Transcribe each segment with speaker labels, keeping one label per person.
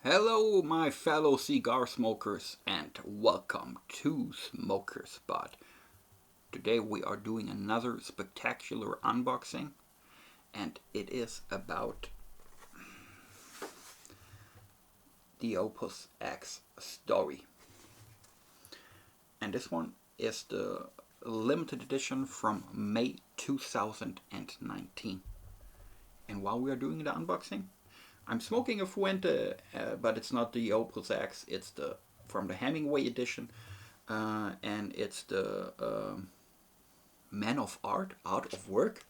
Speaker 1: Hello, my fellow cigar smokers, and welcome to Smoker Spot. Today we are doing another spectacular unboxing, and it is about the Opus X story. And this one is the limited edition from May 2019. And while we are doing the unboxing, I'm smoking a Fuente, but it's not the Opus X. It's the from the Hemingway edition, and it's the Man of Art, Out of Work.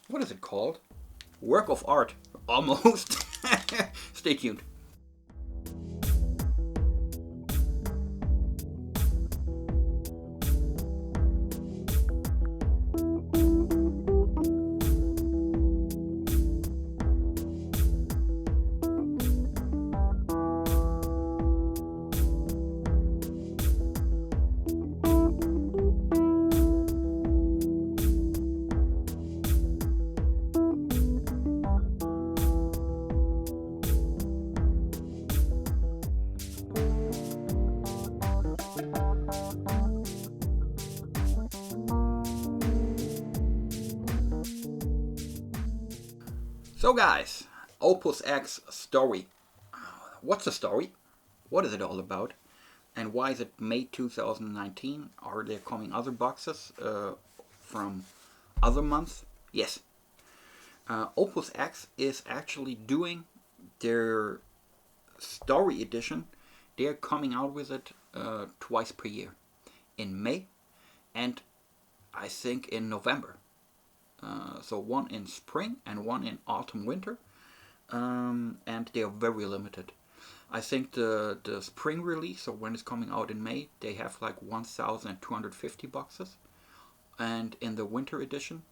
Speaker 1: What is it called? Work of Art, almost. Stay tuned. So guys, Opus X story. What's the story? What is it all about? And why is it May 2019? Are there coming other boxes from other months? Yes. Opus X is actually doing their story edition. They're coming out with it twice per year. In May and I think in November. So one in spring and one in autumn winter, and they are very limited. I think the spring release, so when it's coming out in May, they have like 1,250 boxes, and in the winter edition,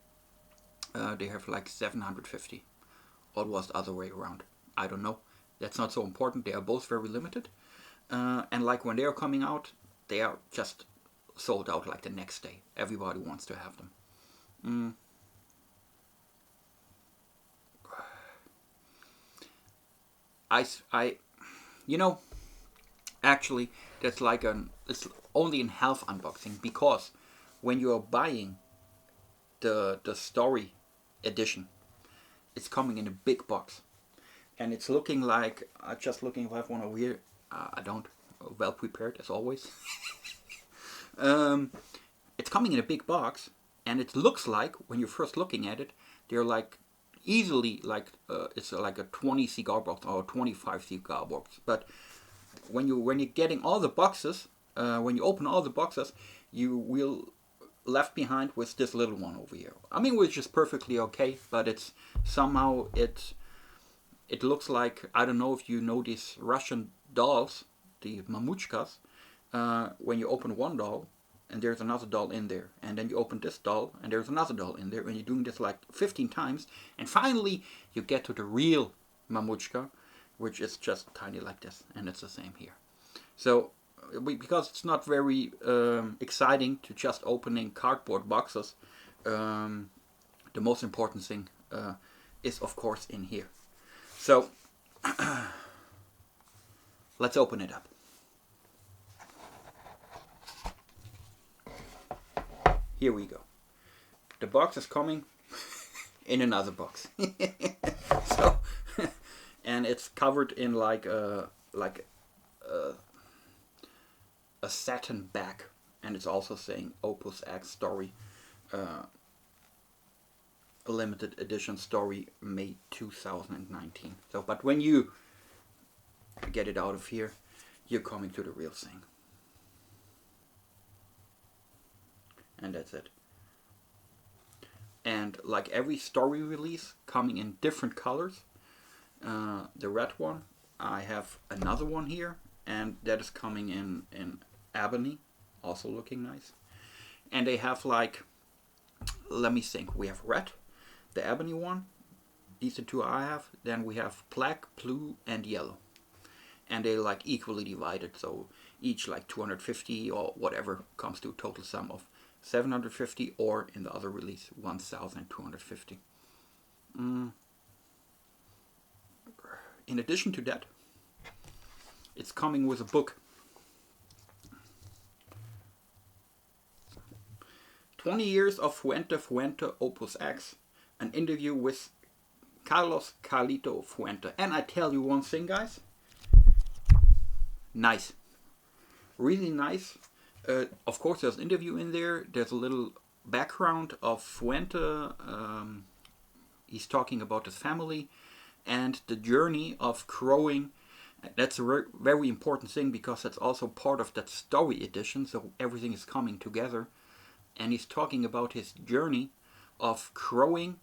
Speaker 1: they have like 750. Or was the other way around? I don't know. That's not so important. They are both very limited, and like when they are coming out, they are just sold out like the next day. Everybody wants to have them. I, actually, that's like it's only in half unboxing because when you are buying the story edition, it's coming in a big box, and it's looking like just looking if I have one over here. I don't. Well prepared as always. It's coming in a big box, and it looks like when you're first looking at it, they're like easily like it's like a 20 cigar box or a 25 cigar box. But when you're getting all the boxes, when you open all the boxes, you will left behind with this little one over here. I mean, which is perfectly okay, but it's somehow it looks like, I don't know if you know these Russian dolls, the mamuchkas. When you open one doll, and there's another doll in there, and then you open this doll and there's another doll in there, and you're doing this like 15 times, and finally you get to the real mamuchka, which is just tiny like this, and it's the same here. So because it's not very exciting to just opening cardboard boxes, the most important thing is of course in here. So let's open it up. Here we go. The box is coming in another box. So, and it's covered in like a satin back, and it's also saying Opus X story, limited edition story, May 2019. So, but when you get it out of here, you're coming to the real thing. And that's it. And like every story release, coming in different colors. The red one, I have another one here, and that is coming in ebony, also looking nice. And they have like, let me think, we have red, the ebony one, these are two I have. Then we have black, blue, and yellow, and they're like equally divided, so each like 250 or whatever comes to a total sum of 750, or in the other release 1,250. In addition to that, It's coming with a book. 20 years of Fuente Opus X. An interview with Carlos Carlito Fuente. And I tell you one thing, guys. Nice. Really nice. Of course, there's an interview in there. There's a little background of Fuente. He's talking about his family and the journey of growing. That's a very important thing because that's also part of that story edition. So everything is coming together. And he's talking about his journey of growing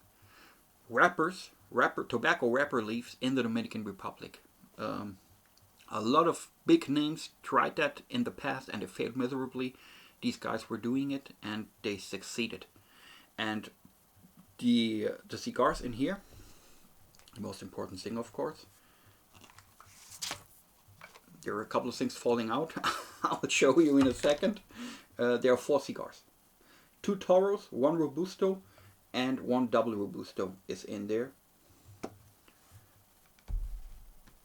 Speaker 1: tobacco wrapper leaves in the Dominican Republic. A lot of big names tried that in the past and they failed miserably. These guys were doing it and they succeeded. And the cigars in here, the most important thing, of course. There are a couple of things falling out. I'll show you in a second. There are 4 cigars. 2 Toros, 1 Robusto, and 1 double Robusto is in there.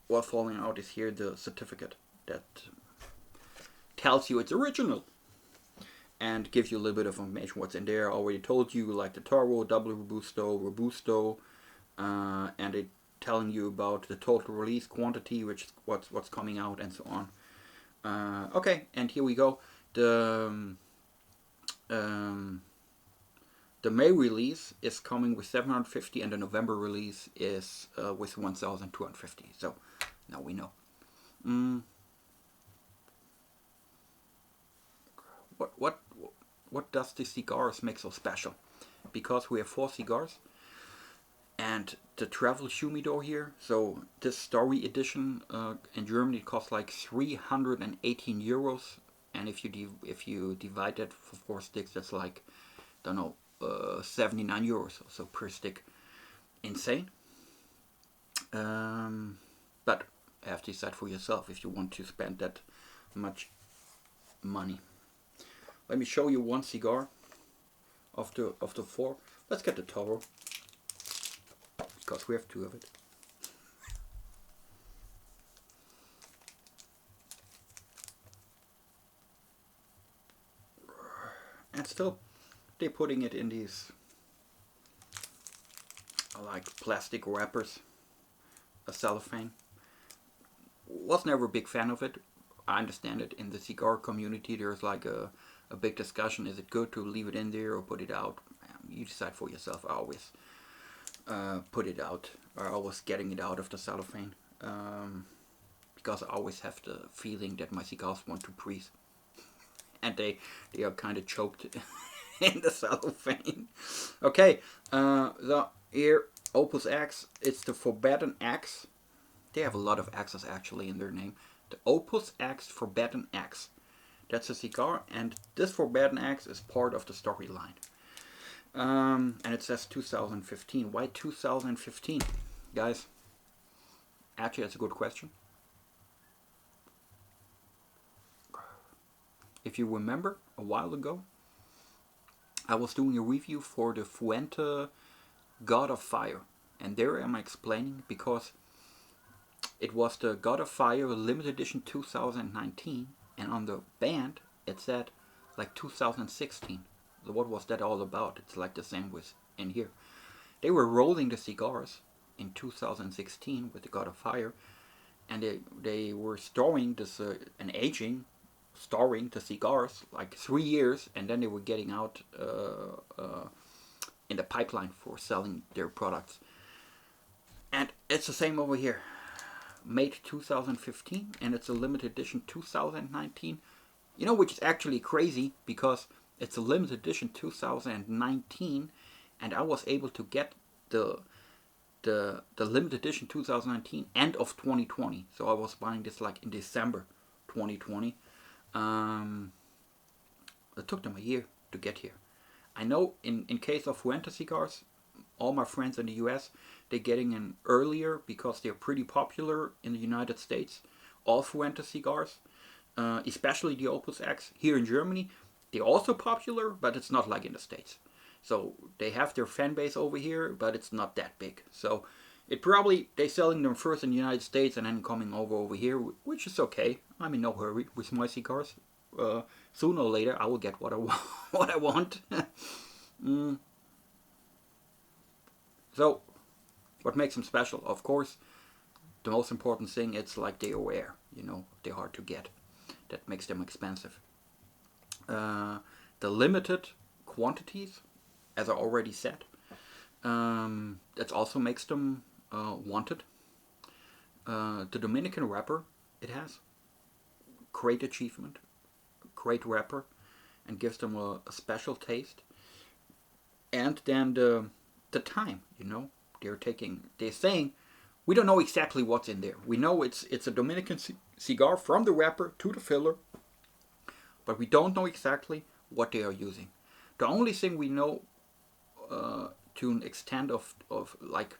Speaker 1: What's falling out is here the certificate that tells you it's original and gives you a little bit of information what's in there. I already told you, like the Toro, double Robusto, and it telling you about the total release quantity, which is what's coming out and so on. Okay, and here we go. The May release is coming with 750 and the November release is with 1,250. So now we know. What does the cigars make so special? Because we have 4 cigars and the travel humidor here. So this story edition in Germany costs like 318 euros. And if you divide that for 4 sticks, that's like, I don't know, 79 euros or so per stick. Insane. But you have to decide for yourself if you want to spend that much money. Let me show you one cigar of the 4. Let's get the Toro, because we have 2 of it. And still, they're putting it in these like plastic wrappers, a cellophane. Was never a big fan of it. I understand it. In the cigar community, there's like a big discussion. Is it good to leave it in there or put it out? You decide for yourself. I always put it out. Or always getting it out of the cellophane. Because I always have the feeling that my cigars want to breathe. And they are kind of choked in the cellophane. Okay, here Opus X. It's the Forbidden X. They have a lot of X's actually in their name. The Opus X Forbidden X. That's a cigar, and this Forbidden X is part of the storyline. And it says 2015. Why 2015, guys? Actually, that's a good question. If you remember, a while ago, I was doing a review for the Fuente God of Fire. And there am I explaining, because it was the God of Fire limited edition 2019. And on the band, it said like 2016. So what was that all about? It's like the same with in here. They were rolling the cigars in 2016 with the God of Fire. And they were storing this, storing the cigars like 3 years, and then they were getting out in the pipeline for selling their products. And it's the same over here. Made 2015, and it's a limited edition 2019. You know, which is actually crazy, because it's a limited edition 2019, and I was able to get the limited edition 2019 end of 2020. So I was buying this like in December 2020. It took them a year to get here. I know in case of Fuente cigars, all my friends in the US, they're getting in earlier because they're pretty popular in the United States. All Fuente cigars, especially the Opus X. Here in Germany, they're also popular, but it's not like in the States. So they have their fan base over here, but it's not that big. So It probably they selling them first in the United States and then coming over here, which is okay. I'm in no hurry with my cigars. Sooner or later, I will get what I want. What I want. mm. So, what makes them special? Of course, the most important thing it's like they're rare. You know, they're hard to get. That makes them expensive. The limited quantities, as I already said, that also makes them wanted. The Dominican wrapper it has great achievement, great wrapper, and gives them a special taste. And then the time, you know, they're saying we don't know exactly what's in there. We know it's a Dominican cigar from the wrapper to the filler, but we don't know exactly what they are using. The only thing we know to an extent of like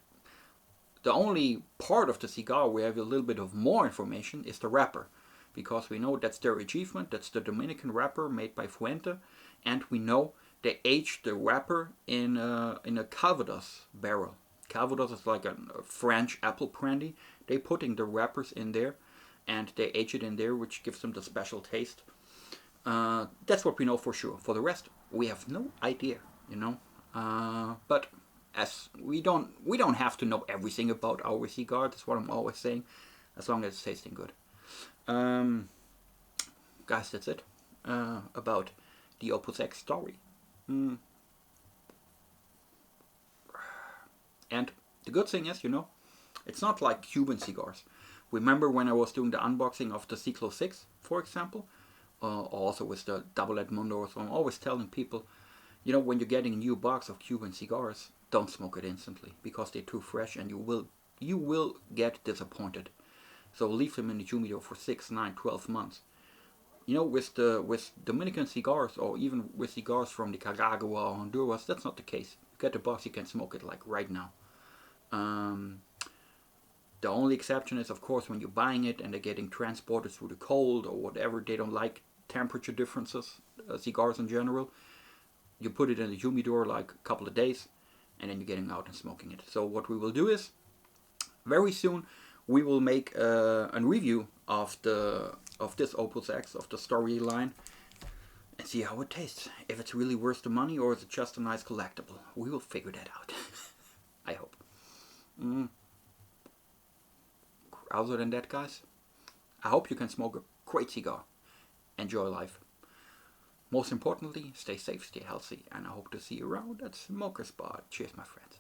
Speaker 1: the only part of the cigar where we have a little bit of more information is the wrapper, because we know that's their achievement. That's the Dominican wrapper made by Fuente, and we know they aged the wrapper in a Calvados barrel. Calvados is like a French apple brandy. They putting the wrappers in there, and they age it in there, which gives them the special taste. That's what we know for sure. For the rest, we have no idea, you know. But as we don't have to know everything about our cigar. That's what I'm always saying. As long as it's tasting good. Guys, that's it about the Opus X story. And the good thing is, you know, it's not like Cuban cigars. Remember when I was doing the unboxing of the Ciclo 6, for example, also with the Double Edmundo, so I'm always telling people, you know, when you're getting a new box of Cuban cigars, don't smoke it instantly because they're too fresh and you will get disappointed. So leave them in the humidor for 6, 9, 12 months. You know, with Dominican cigars or even with cigars from Nicaragua or Honduras, that's not the case. You get the box, you can smoke it like right now. The only exception is, of course, when you're buying it and they're getting transported through the cold or whatever. They don't like temperature differences, cigars in general. You put it in the humidor like a couple of days, and then you're getting out and smoking it. So what we will do is, very soon, we will make a review of this Opus X, of the storyline, and see how it tastes. If it's really worth the money or is it just a nice collectible. We will figure that out. I hope. Other than that, guys, I hope you can smoke a great cigar. Enjoy life. Most importantly, stay safe, stay healthy, and I hope to see you around at Smoker Spot. Cheers, my friends.